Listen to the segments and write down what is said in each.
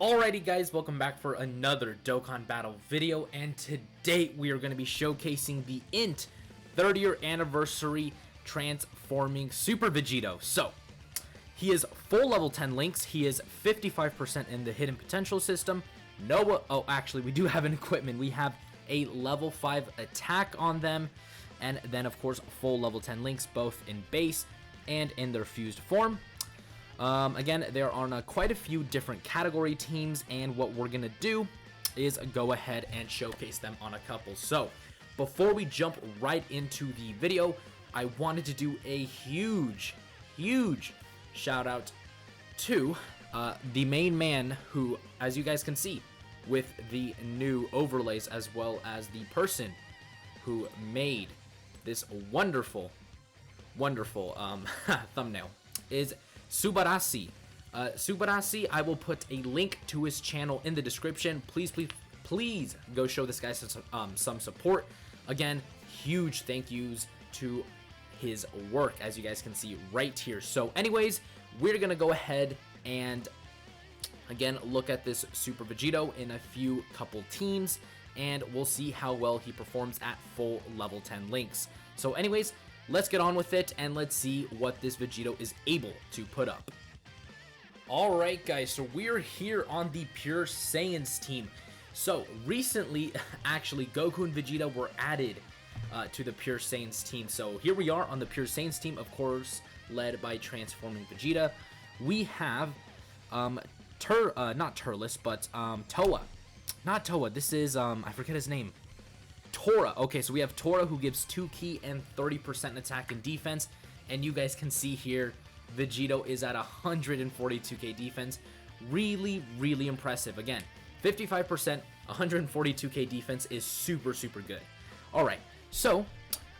Alrighty guys, welcome back for another Dokkan Battle video, and today we are going to be showcasing the INT 30-year anniversary transforming Super Vegito. So, he is full level 10 links, he is 55% in the hidden potential system, actually we do have an equipment, we have a level 5 attack on them, and then of course full level 10 links both in base and in their fused form. Again, there are quite a few different category teams, and what we're going to do is go ahead and showcase them on a couple. So, before we jump right into the video, I wanted to do a huge shout out to the main man who, as you guys can see, with the new overlays, as well as the person who made this wonderful thumbnail, is Subarasi. Subarasi, I will put a link to his channel in the description. Please go show this guy some support. Again, huge thank yous to his work, as you guys can see right here. So anyways, we're gonna go ahead and again look at this Super Vegito in a couple teams, and we'll see how well he performs at full level 10 links. So anyways, let's get on with it, and let's see what this Vegito is able to put up. Alright guys, so we're here on the Pure Saiyans team. So recently, actually, Goku and Vegeta were added to the Pure Saiyans team. So here we are on the Pure Saiyans team, of course, led by Transforming Vegeta. We have, not Turles, but Toa. Not Toa, this is, I forget his name. Tora. Okay, so we have Tora, who gives 2 ki and 30% attack and defense, and you guys can see here Vegito is at 142k defense. Really impressive. Again, 55%, 142k defense is super good. Alright, so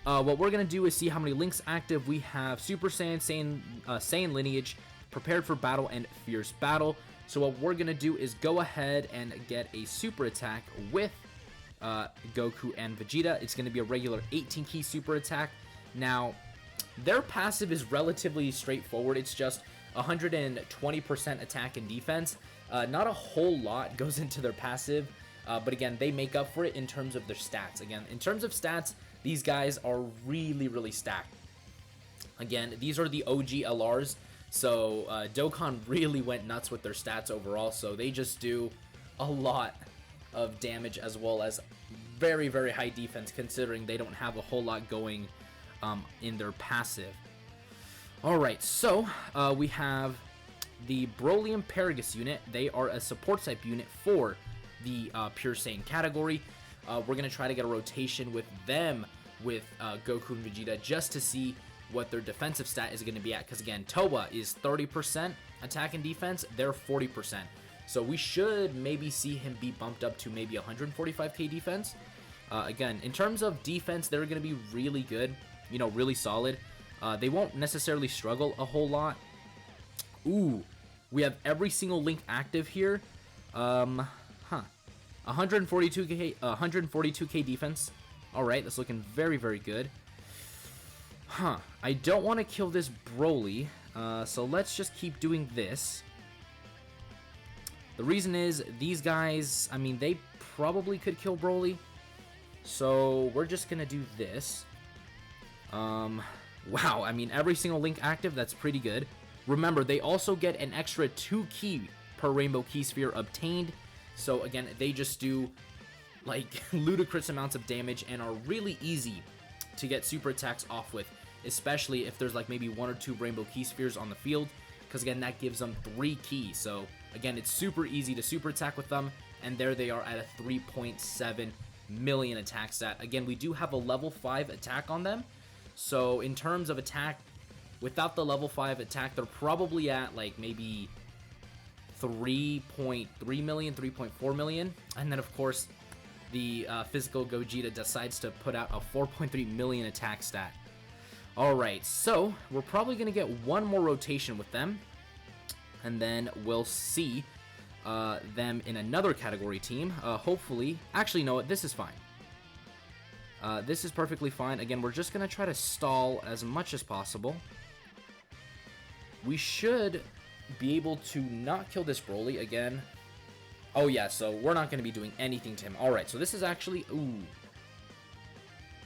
what we're gonna do is see how many links active. We have Super Saiyan, Saiyan lineage, prepared for battle, and fierce battle. So what we're gonna do is go ahead and get a super attack with Goku and Vegeta. It's going to be a regular 18 key super attack. Now, their passive is relatively straightforward. It's just 120% attack and defense. Not a whole lot goes into their passive, but again, they make up for it in terms of their stats. Again, in terms of stats, these guys are really stacked. Again, these are the OG LRs, so Dokkan really went nuts with their stats overall, so they just do a lot of damage, as well as very high defense, considering they don't have a whole lot going in their passive. Alright, so we have the Broly and Paragus unit. They are a support type unit for the Pure Saiyan category. We're going to try to get a rotation with them with Goku and Vegeta, just to see what their defensive stat is going to be at, because again, Toa is 30% attack and defense, they're 40%. So we should maybe see him be bumped up to maybe 145k defense. Again, in terms of defense, they're going to be really good, you know, really solid. They won't necessarily struggle a whole lot. Ooh, we have every single link active here. 142k defense. All right, that's looking very good. I don't want to kill this Broly, so let's just keep doing this. The reason is, these guys, I mean, they probably could kill Broly. So, we're just going to do this. Wow, I mean, every single link active, that's pretty good. Remember, they also get an extra 2 ki per Rainbow Key Sphere obtained. So, again, they just do, like, ludicrous amounts of damage and are really easy to get super attacks off with. Especially if there's, like, maybe 1 or 2 Rainbow Key Spheres on the field. Because again, that gives them 3 keys. So again, it's super easy to super attack with them, and there they are at a 3.7 million attack stat. Again, we do have a level 5 attack on them, so in terms of attack, without the level 5 attack, they're probably at like maybe 3.3 million, 3.4 million, and then of course the physical Gogeta decides to put out a 4.3 million attack stat. Alright, so we're probably going to get one more rotation with them, and then we'll see them in another category team. Hopefully, actually, no, this is fine. This is perfectly fine. Again, we're just going to try to stall as much as possible. We should be able to not kill this Broly again. Oh yeah, so we're not going to be doing anything to him. Alright, so this is actually... Ooh.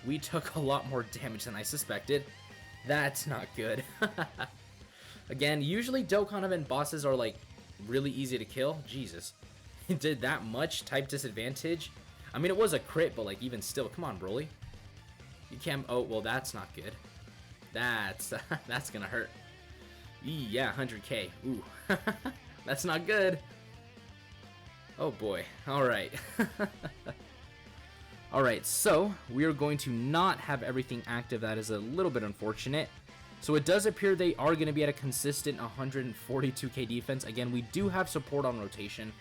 We took a lot more damage than I suspected. That's not good. Again, usually Dokkan event bosses are like really easy to kill. Jesus. It did that much type disadvantage. I mean, it was a crit, but like even still. Come on, Broly. You can't... Oh, well, that's not good. That's gonna hurt. Yeah, 100k. Ooh. That's not good. Oh boy. Alright. Alright, so we are going to not have everything active. That is a little bit unfortunate. So it does appear they are going to be at a consistent 142k defense. Again, we do have support on rotation.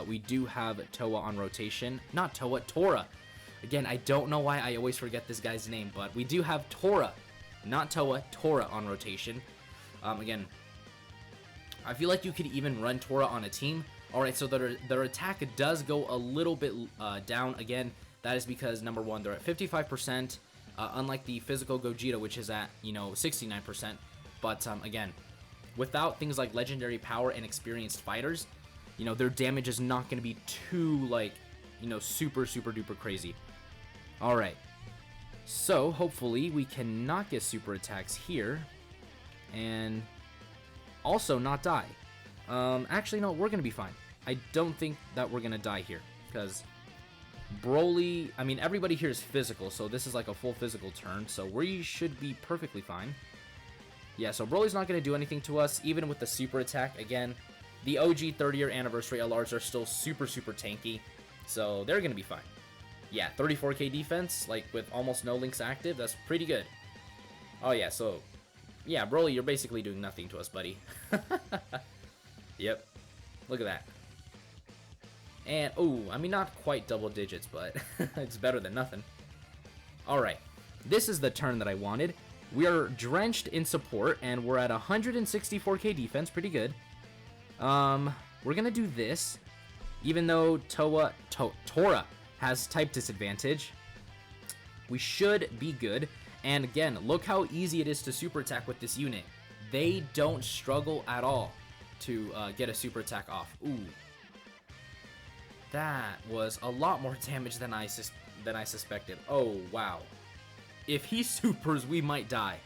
We do have Toa on rotation. Not Toa, Tora. Again, I don't know why I always forget this guy's name, but we do have Tora. Not Toa, Tora on rotation. Again, I feel like you could even run Tora on a team. Alright, so their attack does go a little bit down. Again, that is because, number one, they're at 55%, unlike the physical Vegito, which is at, 69%. But, again, without things like legendary power and experienced fighters, their damage is not going to be too, like, super, super duper crazy. Alright. So, hopefully, we can not get super attacks here. And also not die. Actually, no, we're going to be fine. I don't think that we're going to die here. Because Broly, I mean, everybody here is physical. So this is like a full physical turn. So we should be perfectly fine. Yeah, so Broly's not going to do anything to us. Even with the super attack. Again, the OG 30-year anniversary LRs are still super, super tanky. So they're going to be fine. Yeah, 34k defense, like with almost no links active. That's pretty good. Oh yeah, so... Yeah, Broly, you're basically doing nothing to us, buddy. Yep. Look at that. And, oh, I mean, not quite double digits, but it's better than nothing. Alright. This is the turn that I wanted. We are drenched in support, and we're at 164k defense. Pretty good. We're gonna do this. Even though Tora has type disadvantage, we should be good. And again, look how easy it is to super attack with this unit. They don't struggle at all to get a super attack off. Ooh. That was a lot more damage than I suspected. Oh, wow. If he supers, we might die.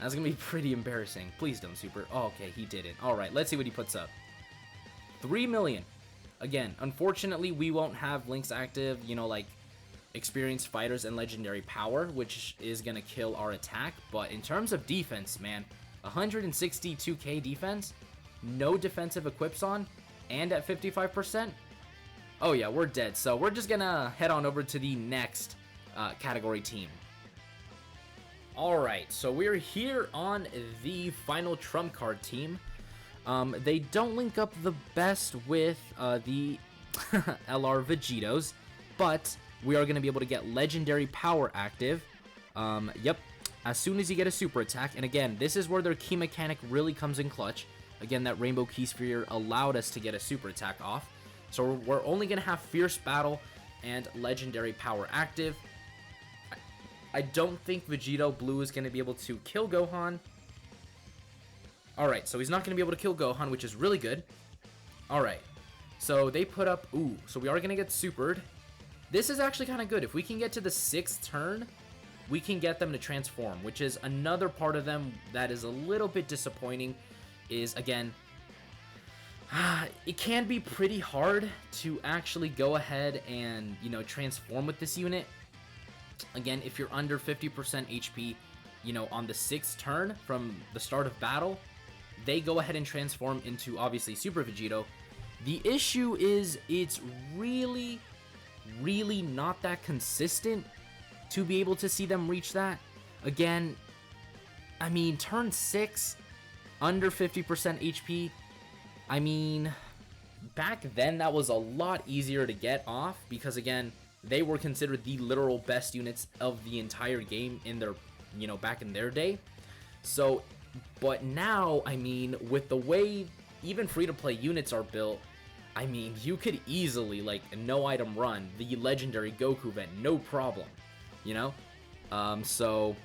That's going to be pretty embarrassing. Please don't super. Oh, okay, he didn't. Alright, let's see what he puts up. 3 million. Again, unfortunately, we won't have links active, like experienced fighters and legendary power, which is gonna kill our attack. But in terms of defense, man, 162k defense, no defensive equips on, and at 55%. Oh yeah, we're dead. So we're just gonna head on over to the next category team. Alright, so we're here on the final trump card team. They don't link up the best with the LR Vegitos, but we are going to be able to get legendary power active. Yep, as soon as you get a super attack. And again, this is where their key mechanic really comes in clutch. Again, that rainbow key sphere allowed us to get a super attack off. So we're only going to have fierce battle and legendary power active. I don't think Vegito Blue is going to be able to kill Gohan. Alright, so he's not going to be able to kill Gohan, which is really good. Alright, so they put up... Ooh, so we are going to get supered. This is actually kind of good. If we can get to the 6th turn, we can get them to transform, which is another part of them that is a little bit disappointing. Is, again, it can be pretty hard to actually go ahead and, transform with this unit. Again, if you're under 50% HP, on the 6th turn from the start of battle, they go ahead and transform into, obviously, Super Vegito. The issue is it's really not that consistent to be able to see them reach that. Again, I mean, turn 6, under 50% HP. I mean, back then that was a lot easier to get off because, again, they were considered the literal best units of the entire game in their, back in their day. So, but now, I mean, with the way even free-to-play units are built, I mean, you could easily, like, no item run the legendary Goku event, no problem, So,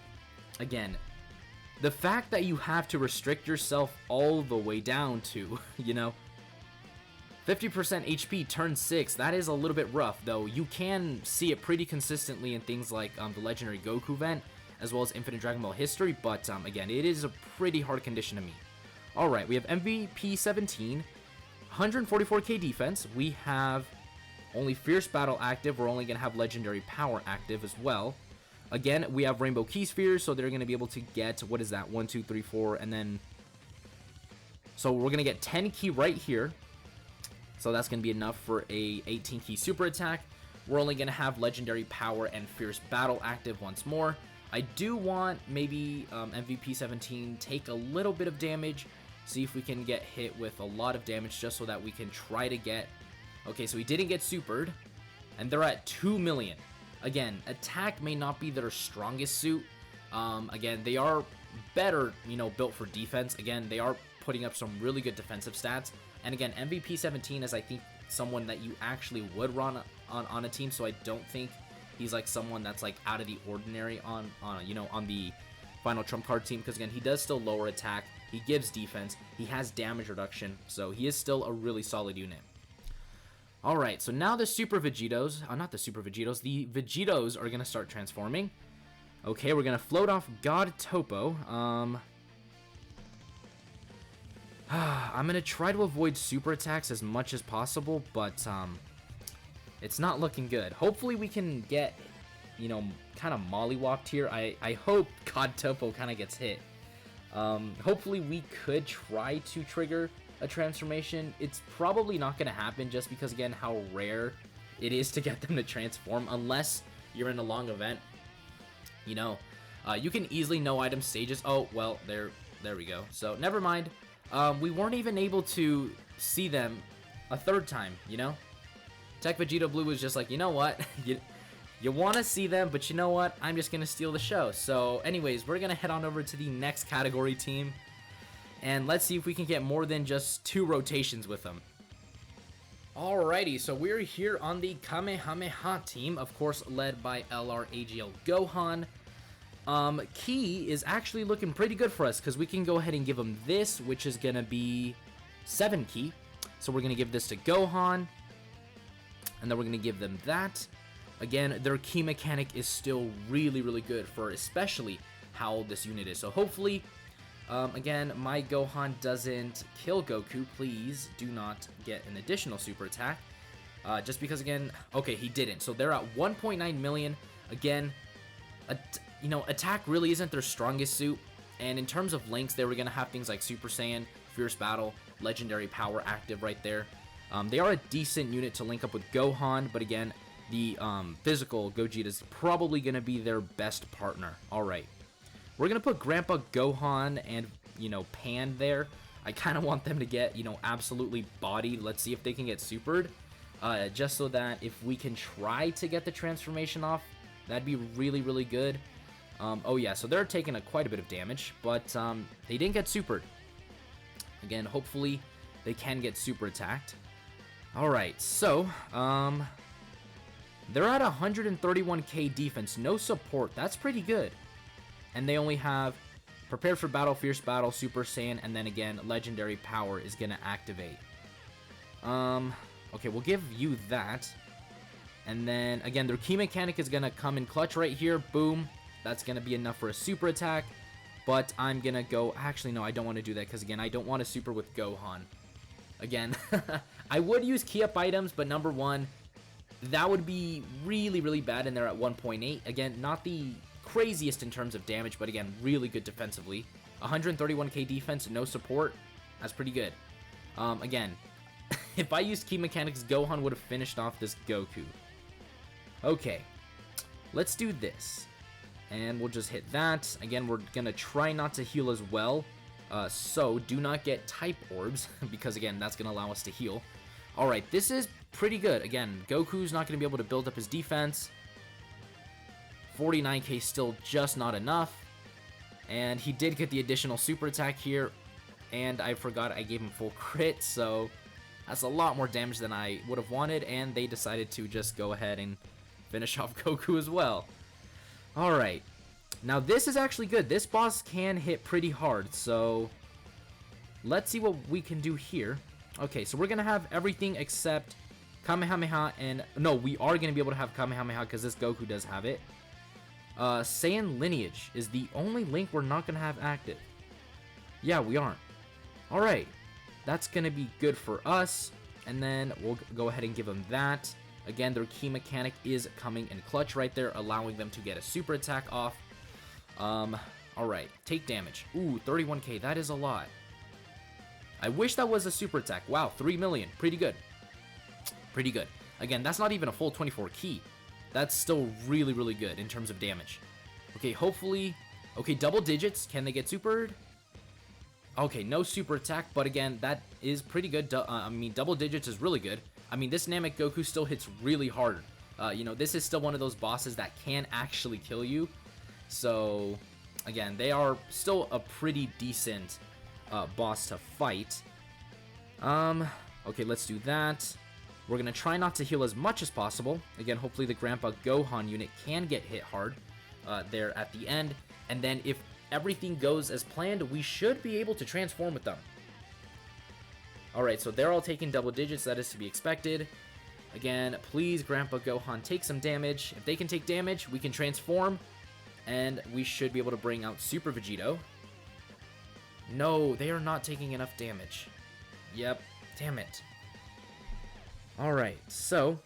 again, the fact that you have to restrict yourself all the way down to, 50% HP turn 6. That is a little bit rough, though. You can see it pretty consistently in things like the Legendary Goku event, as well as Infinite Dragon Ball History, but again, it is a pretty hard condition to meet. Alright, we have MVP 17, 144k defense. We have only Fierce Battle active. We're only going to have Legendary Power active as well. Again, we have Rainbow Key Spheres, so they're going to be able to get, what is that, 1, 2, 3, 4, and then... So we're going to get 10 key right here. So that's going to be enough for a 18 key super attack. We're only going to have Legendary Power and Fierce Battle active once more. I do want maybe MVP 17 take a little bit of damage. See if we can get hit with a lot of damage just so that we can try to get... Okay, so he didn't get supered. And they're at 2 million. Again, attack may not be their strongest suit. Again, they are better, you know, built for defense. Again, they are putting up some really good defensive stats. And again, MVP 17 is, I think, someone that you actually would run on a team. So I don't think he's like someone that's like out of the ordinary on you know, on the final trump card team. Because again, he does still lower attack. He gives defense. He has damage reduction. So he is still a really solid unit. Alright, so now the Super Vegitos, not the Super Vegitos, the Vegitos are going to start transforming. Okay, we're going to float off God Topo. I'm going to try to avoid super attacks as much as possible, but it's not looking good. Hopefully we can get, you know, kind of mollywopped here. I hope God Topo kind of gets hit. Hopefully we could try to trigger a transformation. It's probably not going to happen just because, again, how rare it is to get them to transform unless you're in a long event. You know, you can easily no item stages. Oh, well, there we go. So never mind. We weren't even able to see them a third time, you know? Tech Vegito Blue was just like, you know what? you want to see them, but you know what? I'm just going to steal the show. So anyways, we're going to head on over to the next category team. And let's see if we can get more than just 2 rotations with them. Alrighty, so we're here on the Kamehameha team, of course led by LRAGL Gohan. Key is actually looking pretty good for us because we can go ahead and give him this, which is going to be 7 key. So we're going to give this to Gohan, and then we're going to give them that. Again, their key mechanic is still really, really good for especially how old this unit is. So hopefully, again, my Gohan doesn't kill Goku. Please do not get an additional super attack. Just because, again, okay, he didn't. So they're at 1.9 million. Again, you know, attack really isn't their strongest suit. And in terms of links, they were going to have things like Super Saiyan, Fierce Battle, Legendary Power active right there. They are a decent unit to link up with Gohan, but again, the physical Gogeta is probably going to be their best partner. All right. We're going to put Grandpa Gohan and, you know, Pan there. I kind of want them to get, you know, absolutely bodied. Let's see if they can get supered. Just so that if we can try to get the transformation off, that'd be really, really good. Oh yeah, so they're taking quite a bit of damage, but they didn't get supered. Again, hopefully they can get super attacked. Alright, so they're at 131k defense, no support. That's pretty good. And they only have Prepared for Battle, Fierce Battle, Super Saiyan, and then again, Legendary Power is going to activate. Okay, we'll give you that. And then, again, their key mechanic is going to come in clutch right here. Boom. That's going to be enough for a super attack. But I'm going to go... Actually, no, I don't want to do that because, again, I don't want to super with Gohan. Again, I would use key up items, but number one, that would be really, really bad, and they're at 1.8. Again, not the craziest in terms of damage, but again, really good defensively. 131k defense, no support. That's pretty good. Again, if I used key mechanics, Gohan would have finished off this Goku. Okay, let's do this. And we'll just hit that. Again, we're going to try not to heal as well. So do not get type orbs, because again, that's going to allow us to heal. Alright, this is pretty good. Again, Goku's not going to be able to build up his defense. 49k still just not enough. And he did get the additional super attack here. And I forgot I gave him full crit, so that's a lot more damage than I would have wanted. And they decided to just go ahead and finish off Goku as well. Alright, now this is actually good. This boss can hit pretty hard, so let's see what we can do here. Okay, so we're going to have everything except Kamehameha and... No, we are going to be able to have Kamehameha because this Goku does have it. Saiyan Lineage is the only link we're not going to have active. Yeah, we aren't. Alright, that's going to be good for us. And then we'll go ahead and give them that. Again, their key mechanic is coming in clutch right there, allowing them to get a super attack off. Alright, take damage. Ooh, 31k, that is a lot. I wish that was a super attack. Wow, 3 million, pretty good. Pretty good. Again, that's not even a full 24 key. That's still really, really good in terms of damage. Okay, hopefully... Okay, double digits. Can they get supered? Okay, no super attack, but again, that is pretty good. I mean, double digits is really good. I mean, this Namek Goku still hits really hard. You know, this is still one of those bosses that can actually kill you. So, again, they are still a pretty decent boss to fight. Okay, let's do that. We're going to try not to heal as much as possible. Again, hopefully the Grandpa Gohan unit can get hit hard there at the end. And then if everything goes as planned, we should be able to transform with them. Alright, so they're all taking double digits. That is to be expected. Again, please, Grandpa Gohan, take some damage. If they can take damage, we can transform. And we should be able to bring out Super Vegito. No, they are not taking enough damage. Yep, damn it. Alright, so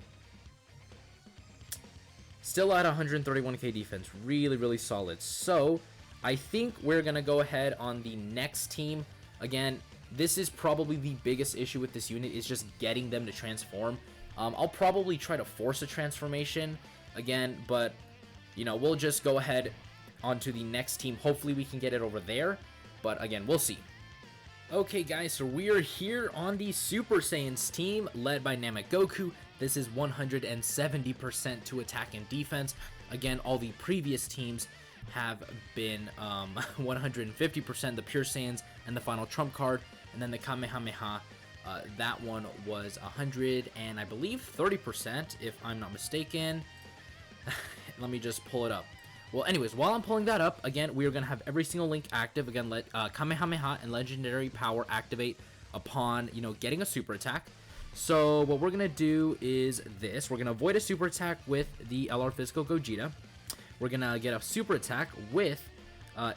still at 131k defense. Really, really solid. So, I think we're going to go ahead on the next team. Again, this is probably the biggest issue with this unit, is just getting them to transform. I'll probably try to force a transformation again, but, you know, we'll just go ahead onto the next team. Hopefully we can get it over there, but again, we'll see. Okay guys, so we are here on the Super Saiyans team led by Namek Goku. This is 170% to attack and defense. Again, all the previous teams have been 150%, the Pure Saiyans and the final trump card, and then the Kamehameha, that one was 100 and I believe 30% if I'm not mistaken. Let me just pull it up. Well, anyways, while I'm pulling that up, again, we are going to have every single link active. Again, let Kamehameha and Legendary Power activate upon, you know, getting a super attack. So what we're going to do is this. We're going to avoid a super attack with the LR Physical Gogeta. We're going to get a super attack with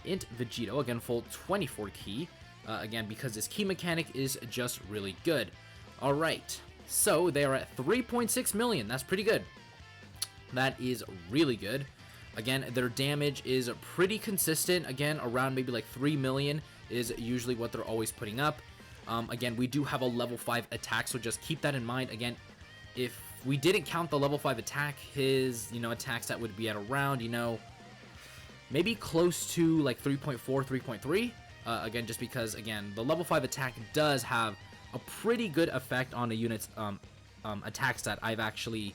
Int Vegito, again, full 24 key. Again, because this key mechanic is just really good. All right, so they are at 3.6 million. That's pretty good. That is really good. Again, their damage is pretty consistent. Again, around maybe like 3 million is usually what they're always putting up. Again, we do have a level 5 attack, so just keep that in mind. Again, if we didn't count the level 5 attack, his, you know, attacks that would be at around, you know, maybe close to like 3.4, 3.3. Again, just because, again, the level 5 attack does have a pretty good effect on a unit's attacks that I've actually,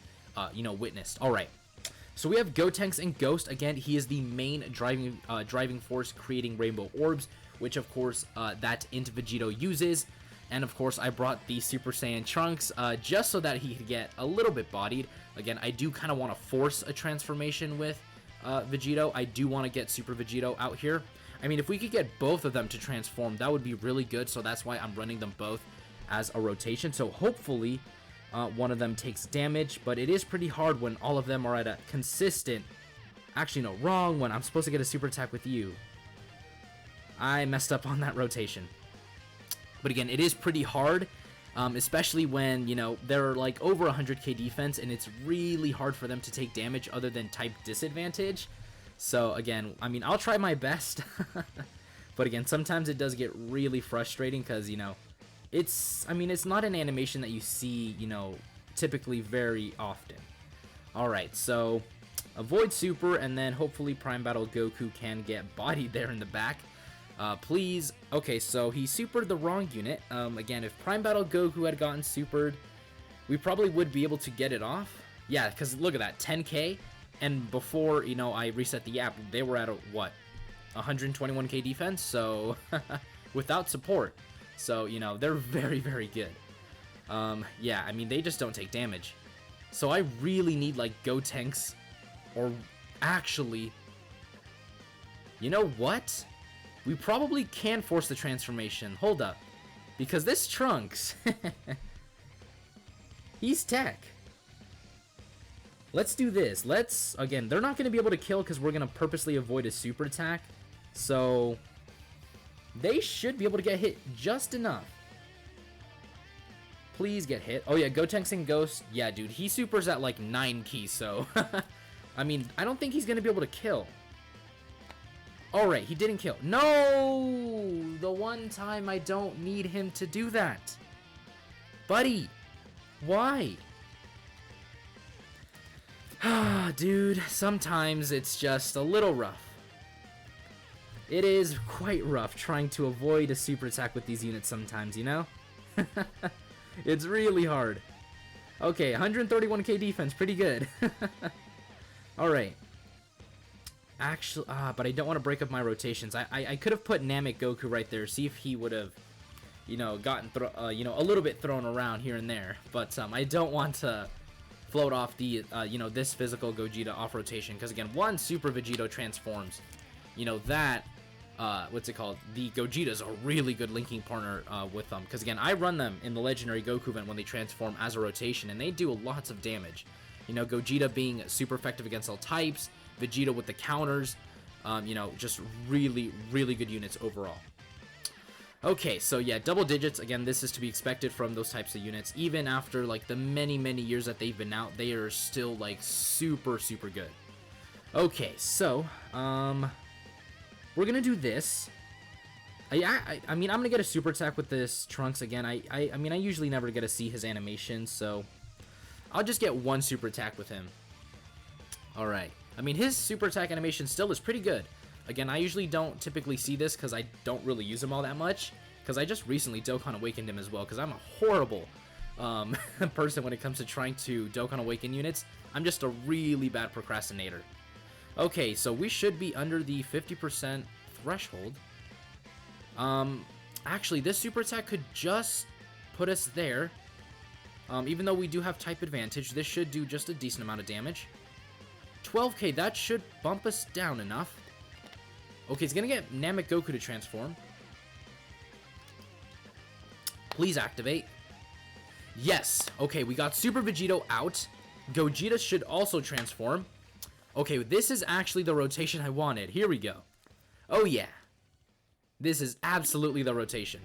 you know, witnessed. All right. So we have Gotenks and Ghost. Again, he is the main driving force, creating rainbow orbs, which of course that Int Vegito uses. And of course, I brought the Super Saiyan Trunks just so that he could get a little bit bodied. Again, I do kind of want to force a transformation with Vegito. I do want to get Super Vegito out here. I mean, if we could get both of them to transform, that would be really good. So that's why I'm running them both as a rotation. So hopefully one of them takes damage, but it is pretty hard when all of them are at a consistent... Actually, no, wrong one. I'm supposed to get a super attack with you. I messed up on that rotation. But again, it is pretty hard, especially when, you know, they're like over 100k defense, and it's really hard for them to take damage other than type disadvantage. So again, I mean, I'll try my best. But again, sometimes it does get really frustrating because, you know, it's not an animation that you see, you know, typically very often. Alright, so avoid super, and then hopefully Prime Battle Goku can get bodied there in the back. Please. Okay, so he supered the wrong unit. Again, if Prime Battle Goku had gotten supered, we probably would be able to get it off. Yeah, because look at that, 10k, and before, you know, I reset the app, they were at a, what, 121k defense, so without support. So, you know, they're very, very good. Yeah, I mean, they just don't take damage. So I really need, like, Gotenks, or actually, you know what? We probably can force the transformation. Hold up. Because this Trunks, he's tech. Let's do this. Again, they're not going to be able to kill because we're going to purposely avoid a super attack. So, they should be able to get hit just enough. Please get hit. Oh yeah, Gotenks and Ghost. Yeah, dude, he supers at like 9 keys, so... I mean, I don't think he's going to be able to kill. Alright, he didn't kill. No! The one time I don't need him to do that. Buddy, why? Ah, dude, sometimes it's just a little rough. It is quite rough trying to avoid a super attack with these units sometimes, you know? It's really hard. Okay, 131k defense, pretty good. Alright. Actually, but I don't want to break up my rotations. I could have put Namek Goku right there, see if he would have, you know, gotten, a little bit thrown around here and there. But I don't want to float off the, this physical Gogeta off rotation. Because again, one Super Vegito transforms. You know, that, what's it called? The Gogetas are a really good linking partner with them. Because again, I run them in the Legendary Goku event when they transform as a rotation. And they do lots of damage. You know, Gogeta being super effective against all types. Vegito with the counters. Just really, really good units overall. Okay, so yeah, double digits. Again, this is to be expected from those types of units. Even after, like, the many, many years that they've been out, they are still, like, super, super good. Okay, so, we're gonna do this. I mean, I'm gonna get a super attack with this Trunks again. I mean, I usually never get to see his animation, so I'll just get one super attack with him. Alright. I mean, his super attack animation still is pretty good. Again, I usually don't typically see this because I don't really use him all that much. Because I just recently Dokkan Awakened him as well. Because I'm a horrible person when it comes to trying to Dokkan Awaken units. I'm just a really bad procrastinator. Okay, so we should be under the 50% threshold. Actually, this super attack could just put us there. Even though we do have type advantage, this should do just a decent amount of damage. 12k, that should bump us down enough. Okay, it's gonna get Namek Goku to transform. Please activate. Yes. Okay, we got Super Vegito out. Gogeta should also transform. Okay, this is actually the rotation I wanted. Here we go. Oh yeah. This is absolutely the rotation.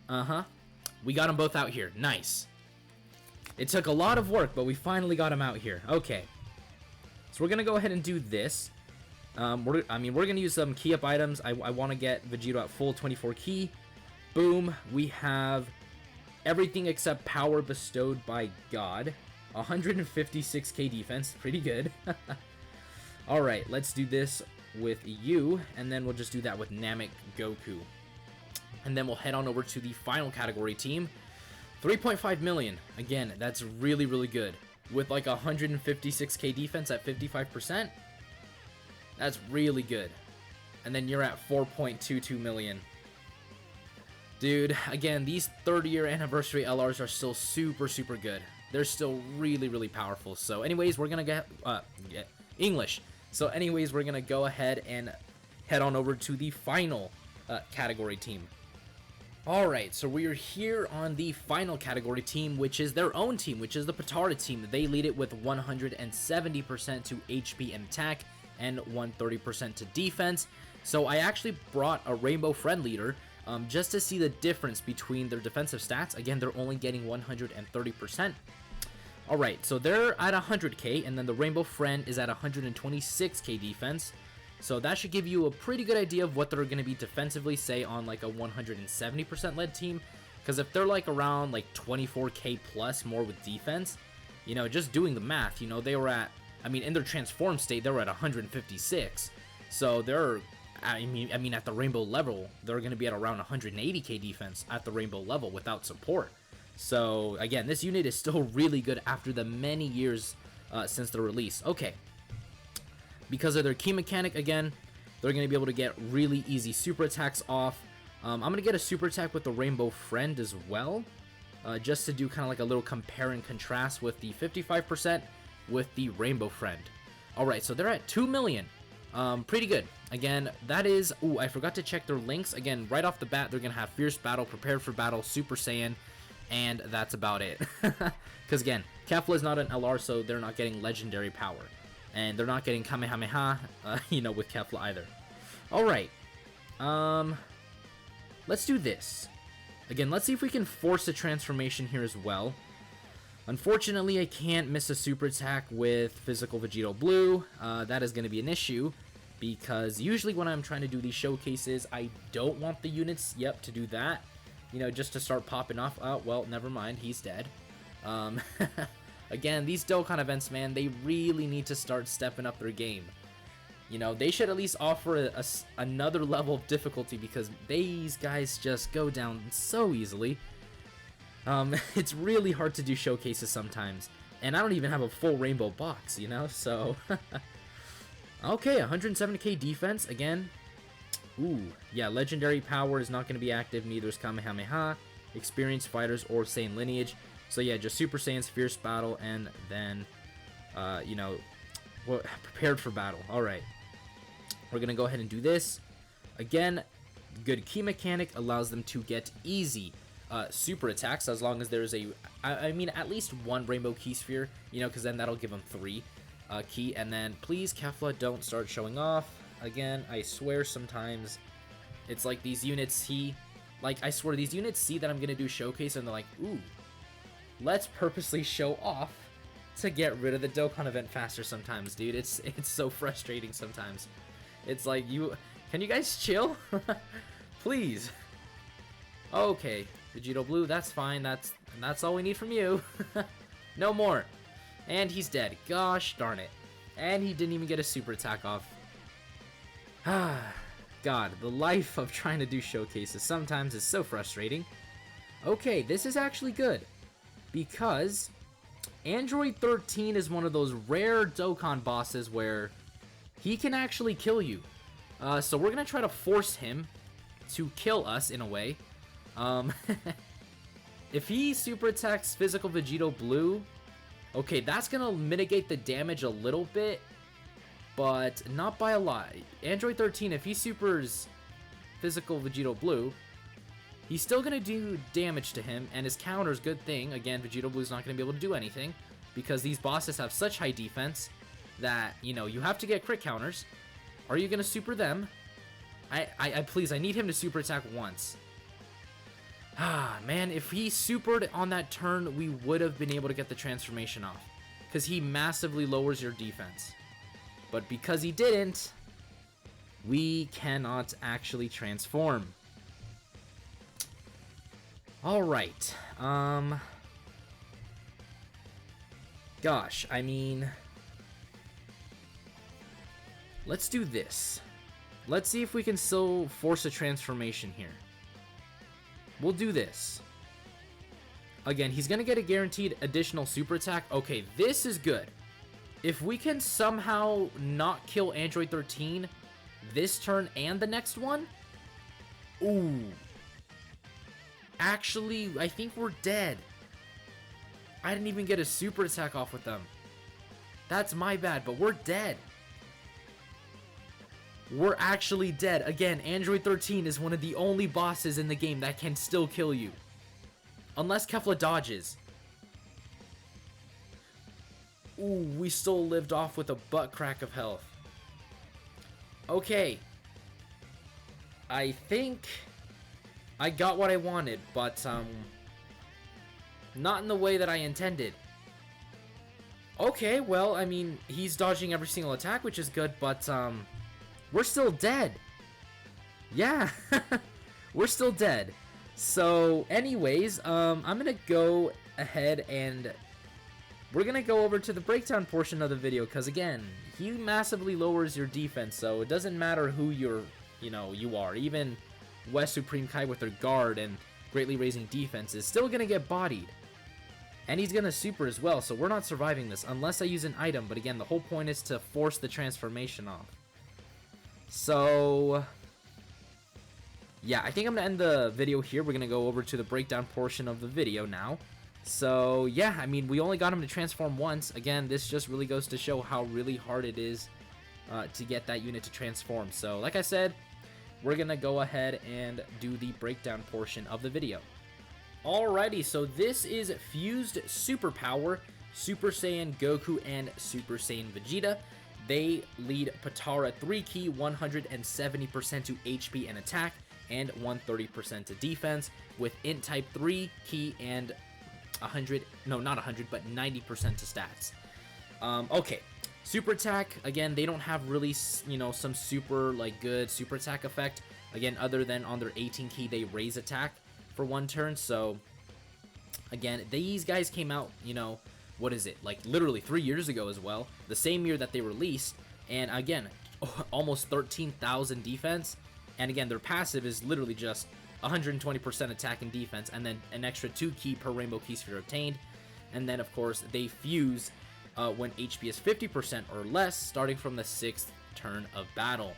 Uh-huh. We got them both out here. Nice. It took a lot of work, but we finally got them out here. Okay. So we're going to go ahead and do this. We're going to use some key up items. I want to get Vegito at full 24 key. Boom. We have everything except power bestowed by God. 156k defense. Pretty good. Alright, let's do this with you. And then we'll just do that with Namek Goku. And then we'll head on over to the final category team. 3.5 million. Again, that's really, really good. With like 156k defense at 55%. That's really good. And then you're at 4.22 million. Dude, again, these 30-year anniversary LRs are still super, super good. They're still really, really powerful. So anyways, we're going to get English. So anyways, we're going to go ahead and head on over to the final category team. Alright, so we are here on the final category team, which is their own team, which is the Potara team. They lead it with 170% to HP and attack and 130% to defense. So I actually brought a Rainbow Friend leader just to see the difference between their defensive stats. Again, they're only getting 130%. Alright, so they're at 100k, and then the Rainbow Friend is at 126k defense. So that should give you a pretty good idea of what they're going to be defensively, say on like a 170% lead team. Because if they're like around like 24k plus more with defense, you know, just doing the math, you know, they were at, I mean, in their transform state, they were at 156. So they're, I mean, at the Rainbow level, they're going to be at around 180k defense at the Rainbow level without support. So again, this unit is still really good after the many years since the release. Okay. Because of their key mechanic, again, they're going to be able to get really easy super attacks off. I'm going to get a super attack with the Rainbow Friend as well. Just to do kind of like a little compare and contrast with the 55% with the Rainbow Friend. Alright, so they're at 2 million. Pretty good. Again, that is... Ooh, I forgot to check their links. Again, right off the bat, they're going to have Fierce Battle, Prepared for Battle, Super Saiyan, and that's about it. Because, again, Kefla is not an LR, so they're not getting Legendary Power. And they're not getting Kamehameha, you know, with Kefla either. Alright. Let's do this. Again, let's see if we can force a transformation here as well. Unfortunately, I can't miss a super attack with Physical Vegito Blue. That is going to be an issue, because usually when I'm trying to do these showcases, I don't want the units, to do that. You know, just to start popping off. Oh, well, never mind, he's dead. Again, these Dokkan events, man, they really need to start stepping up their game. You know, they should at least offer another level of difficulty, because these guys just go down so easily. It's really hard to do showcases sometimes, and I don't even have a full rainbow box, you know, so... Okay, 170k defense, again. Ooh, yeah, Legendary Power is not going to be active, neither is Kamehameha, Experienced Fighters, or Saiyan Lineage. So yeah, just Super Saiyan's Fierce Battle, and then, you know, well, Prepared for Battle. Alright. We're going to go ahead and do this. Again, good key mechanic allows them to get easy super attacks, as long as there's I mean, at least one Rainbow Key Sphere, you know, because then that'll give them 3 key. And then, please, Kefla, don't start showing off. Again, I swear sometimes it's like these units see, like, I swear these units see that I'm going to do showcase, and they're like, ooh, let's purposely show off to get rid of the Dokkan event faster sometimes, dude. It's so frustrating sometimes. It's like, can you guys chill? Please. Okay, Vegito Blue, that's fine. That's all we need from you. No more. And he's dead. Gosh darn it. And he didn't even get a super attack off. God, the life of trying to do showcases sometimes is so frustrating. Okay, this is actually good, because Android 13 is one of those rare Dokkan bosses where he can actually kill you. So we're going to try to force him to kill us in a way. If he super attacks Physical Vegito Blue, okay, that's going to mitigate the damage a little bit, but not by a lot. Android 13, if he supers Physical Vegito Blue, he's still going to do damage to him, and his counter's good thing. Again, Vegito Blue's not going to be able to do anything, because these bosses have such high defense that, you know, you have to get crit counters. Are you going to super them? Please, I need him to super attack once. Ah, man, if he supered on that turn, we would have been able to get the transformation off, because he massively lowers your defense. But because he didn't, we cannot actually transform. Alright, gosh, I mean, let's do this. Let's see if we can still force a transformation here. We'll do this. Again, he's going to get a guaranteed additional super attack. Okay, this is good. If we can somehow not kill Android 13 this turn and the next one, ooh. Actually, I think we're dead. I didn't even get a super attack off with them. That's my bad, but we're dead. We're actually dead. Again, Android 13 is one of the only bosses in the game that can still kill you. Unless Kefla dodges. Ooh, we still lived off with a butt crack of health. Okay. I think I got what I wanted, but not in the way that I intended. Okay, well, I mean, he's dodging every single attack, which is good, but we're still dead. Yeah, we're still dead. So, anyways, I'm gonna go ahead and we're gonna go over to the breakdown portion of the video, because again, he massively lowers your defense, so it doesn't matter who you are. Even West Supreme Kai with their guard and greatly raising defense is still gonna get bodied. And he's gonna super as well, so we're not surviving this unless I use an item, but again, the whole point is to force the transformation off. So yeah, I think I'm gonna end the video here. We're gonna go over to the breakdown portion of the video now. So yeah, I mean, we only got him to transform once. Again, this just really goes to show how really hard it is to get that unit to transform. So like I said, we're going to go ahead and do the breakdown portion of the video. Alrighty, so this is Fused Superpower, Super Saiyan Goku, and Super Saiyan Vegeta. They lead Potara 3 key, 170% to HP and attack, and 130% to defense, with Int type 3 key and 100, no, not 100, but 90% to stats. Okay, super attack, again, they don't have really, you know, some super, like, good super attack effect. Again, other than on their 18 key, they raise attack for one turn. So, again, these guys came out, you know, what is it, like, literally 3 years ago as well, the same year that they released, and again, almost 13,000 defense, and again, their passive is literally just 120% attack and defense, and then an extra 2 key per rainbow key sphere obtained. And then of course they fuse when HP is 50% or less, starting from the 6th turn of battle.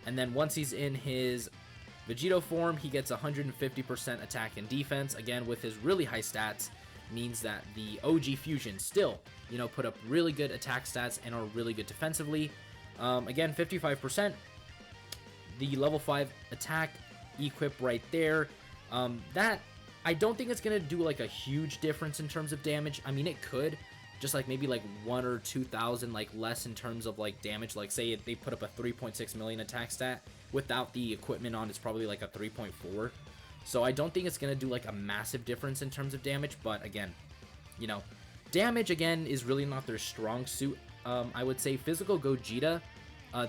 And then once he's in his Vegito form, he gets 150% attack and defense. Again, with his really high stats, means that the OG fusion still, you know, put up really good attack stats and are really good defensively. Again, 55%. The level 5 attack equip right there, that I don't think it's gonna do like a huge difference in terms of damage. I mean, it could, just like maybe like 1 or 2,000 like less in terms of like damage. Like say they put up a 3.6 million attack stat without the equipment on, it's probably like a 3.4. So I don't think it's gonna do like a massive difference in terms of damage. But again, you know, damage again is really not their strong suit. I would say Physical Gogeta,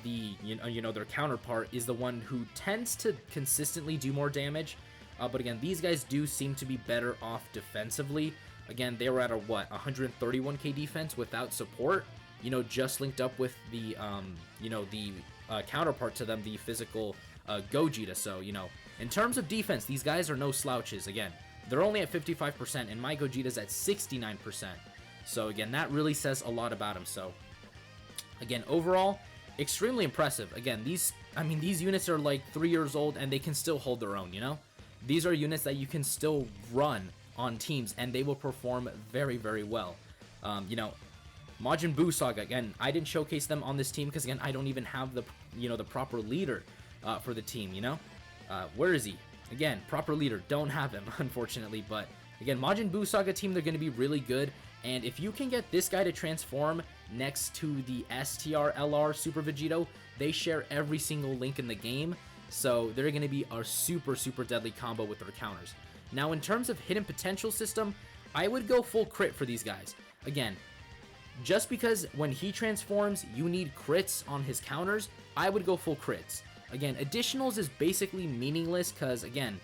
you know, their counterpart, is the one who tends to consistently do more damage. But again, these guys do seem to be better off defensively. Again, they were at a what, 131k defense without support. You know, just linked up with the you know, the counterpart to them, the Physical Gogeta. So you know, in terms of defense, these guys are no slouches. Again, they're only at 55%, and my Gogeta's at 69%. So again, that really says a lot about him. So again, overall, extremely impressive. Again, these units are like 3 years old and they can still hold their own, you know? These are units that you can still run on teams and they will perform very, very well. You know, Majin Buu Saga, again, I didn't showcase them on this team because again, I don't even have the, you know, the proper leader for the team, you know? Where is he? Again, proper leader, don't have him, unfortunately, but again, Majin Buu Saga team, they're going to be really good. And if you can get this guy to transform next to the STR-LR Super Vegito, they share every single link in the game. So they're going to be a super, super deadly combo with their counters. Now, in terms of hidden potential system, I would go full crit for these guys. Again, just because when he transforms, you need crits on his counters, I would go full crits. Again, additionals is basically meaningless because, again,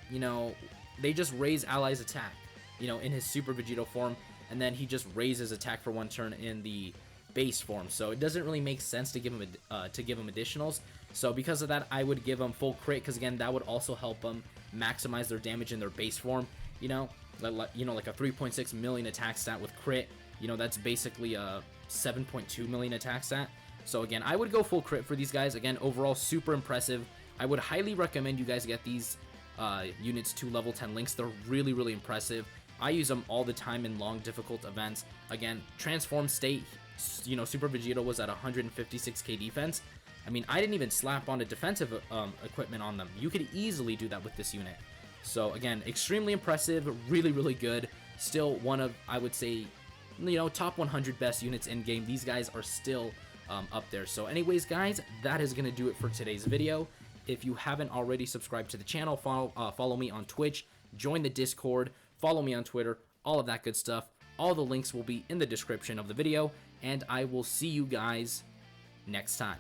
you know, they just raise allies' attack, you know, in his Super Vegito form, and then he just raises attack for one turn in the base form. So it doesn't really make sense to give him additionals. So because of that, I would give him full crit because again, that would also help them maximize their damage in their base form. You know, like a 3.6 million attack stat with crit. You know, that's basically a 7.2 million attack stat. So again, I would go full crit for these guys. Again, overall super impressive. I would highly recommend you guys get these units to level 10 links. They're really, really impressive. I use them all the time in long difficult events. Again, transform state, you know, Super Vegito was at 156k defense. I mean, I didn't even slap on a defensive equipment on them. You could easily do that with this unit. So again, extremely impressive, really, really good. Still one of, I would say, you know, top 100 best units in game. These guys are still up there. So anyways, guys, that is going to do it for today's video. If you haven't already subscribed to the channel, follow me on Twitch, join the Discord, follow me on Twitter, all of that good stuff. All the links will be in the description of the video, and I will see you guys next time.